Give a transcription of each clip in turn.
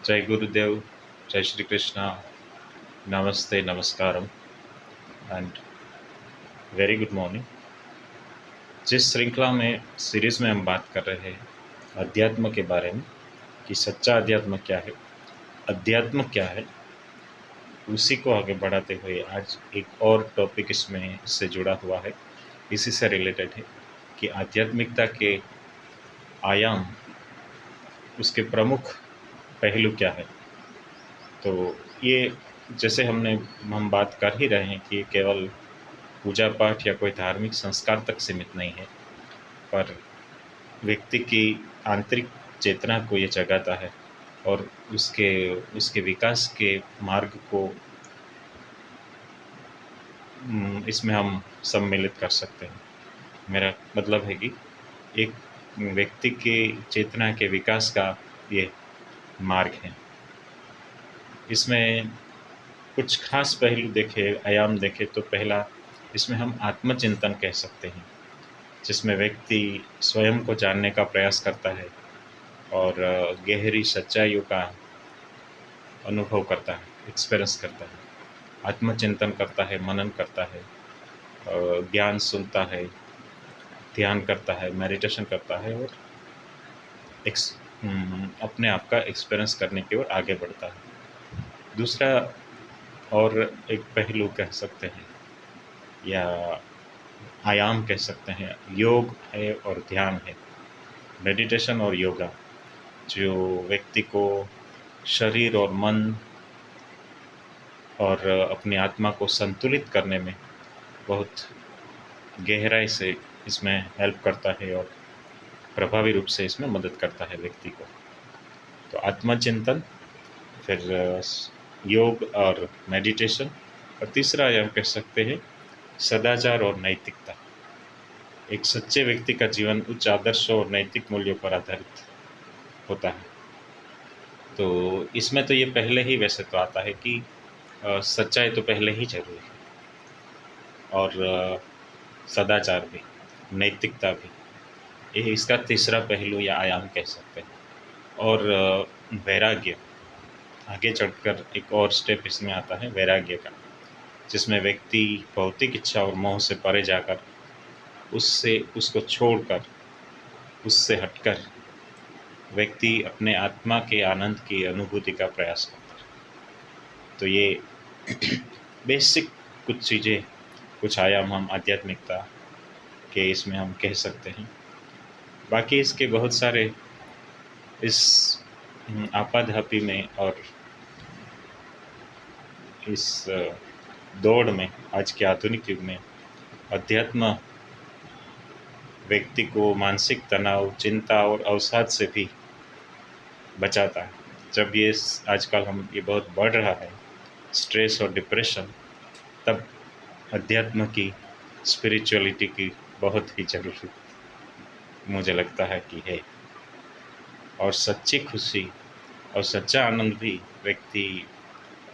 जय गुरुदेव, जय श्री कृष्णा, नमस्ते, नमस्कारम एंड वेरी गुड मॉर्निंग। जिस श्रृंखला में सीरीज में हम बात कर रहे हैं अध्यात्म के बारे में कि सच्चा अध्यात्म क्या है, अध्यात्म क्या है, उसी को आगे बढ़ाते हुए आज एक और टॉपिक इससे जुड़ा हुआ है, इसी से रिलेटेड है कि आध्यात्मिकता के आयाम, उसके प्रमुख पहलू क्या है। तो ये जैसे हम बात कर ही रहे हैं कि ये केवल पूजा पाठ या कोई धार्मिक संस्कार तक सीमित नहीं है, पर व्यक्ति की आंतरिक चेतना को ये जगाता है और उसके उसके विकास के मार्ग को इसमें हम सम्मिलित कर सकते हैं। मेरा मतलब है कि एक व्यक्ति के चेतना के विकास का ये मार्ग है। इसमें कुछ खास पहलू देखे, आयाम देखे तो पहला इसमें हम आत्मचिंतन कह सकते हैं, जिसमें व्यक्ति स्वयं को जानने का प्रयास करता है और गहरी सच्चाइयों का अनुभव करता है, एक्सपीरियंस करता है, आत्मचिंतन करता है, मनन करता है, ज्ञान सुनता है, ध्यान करता है, मेडिटेशन करता है और अपने आप का एक्सपीरियंस करने की ओर आगे बढ़ता है। दूसरा और एक पहलू कह सकते हैं या आयाम कह सकते हैं, योग है और ध्यान है, मेडिटेशन और योगा, जो व्यक्ति को शरीर और मन और अपनी आत्मा को संतुलित करने में बहुत गहराई से इसमें हेल्प करता है और प्रभावी रूप से इसमें मदद करता है व्यक्ति को। तो आत्मचिंतन, फिर योग और मेडिटेशन, और तीसरा आयाम कह सकते हैं सदाचार और नैतिकता। एक सच्चे व्यक्ति का जीवन उच्च आदर्शों और नैतिक मूल्यों पर आधारित होता है। तो इसमें तो ये पहले ही वैसे तो आता है कि सच्चाई तो पहले ही जरूरी है, और सदाचार भी, नैतिकता भी, ये इसका तीसरा पहलू या आयाम कह सकते हैं। और वैराग्य, आगे चढ़कर एक और स्टेप इसमें आता है वैराग्य का, जिसमें व्यक्ति भौतिक इच्छा और मोह से परे जाकर उसको छोड़कर, उससे हटकर व्यक्ति अपने आत्मा के आनंद की अनुभूति का प्रयास करता है। तो ये बेसिक कुछ चीज़ें, कुछ आयाम हम आध्यात्मिकता के इसमें हम कह सकते हैं। बाकी इसके बहुत सारे इस आपाधापी में और इस दौड़ में, आज के आधुनिक युग में, अध्यात्म व्यक्ति को मानसिक तनाव, चिंता और अवसाद से भी बचाता है। जब ये आजकल ये बहुत बढ़ रहा है, स्ट्रेस और डिप्रेशन, तब अध्यात्म की, स्पिरिचुअलिटी की बहुत ही ज़रूरत मुझे लगता है कि है। और सच्ची खुशी और सच्चा आनंद भी व्यक्ति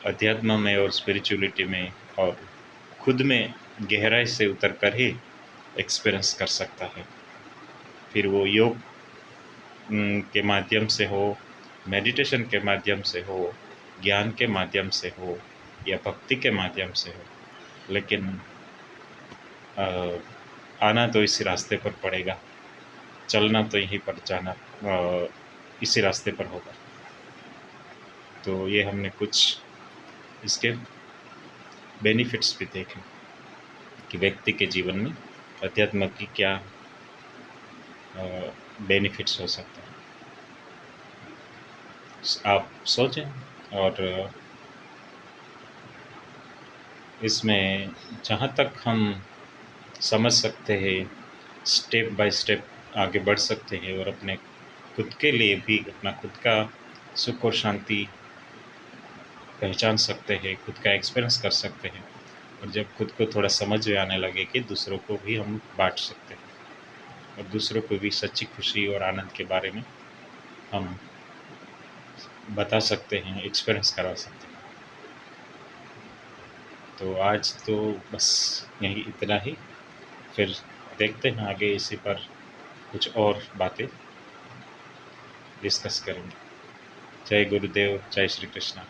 अध्यात्म में और स्पिरिचुअलिटी में और खुद में गहराई से उतर कर ही एक्सपीरियंस कर सकता है। फिर वो योग के माध्यम से हो, मेडिटेशन के माध्यम से हो, ज्ञान के माध्यम से हो या भक्ति के माध्यम से हो, लेकिन आना तो इसी रास्ते पर पड़ेगा, चलना तो यहीं पर जाना इसी रास्ते पर होगा। तो ये हमने कुछ इसके बेनिफिट्स भी देखे कि व्यक्ति के जीवन में अध्यात्म की क्या बेनिफिट्स हो सकते हैं। आप सोचें। और इसमें जहाँ तक हम समझ सकते हैं, स्टेप बाय स्टेप आगे बढ़ सकते हैं और अपने खुद के लिए भी अपना खुद का सुख और शांति पहचान सकते हैं, खुद का एक्सपीरियंस कर सकते हैं। और जब खुद को थोड़ा समझ में आने लगे कि दूसरों को भी हम बांट सकते हैं और दूसरों को भी सच्ची खुशी और आनंद के बारे में हम बता सकते हैं, एक्सपीरियंस करा सकते हैं। तो आज तो बस यही इतना ही, फिर देखते हैं आगे इसी पर कुछ और बातें डिस्कस करेंगे। जय गुरुदेव, जय श्री कृष्ण।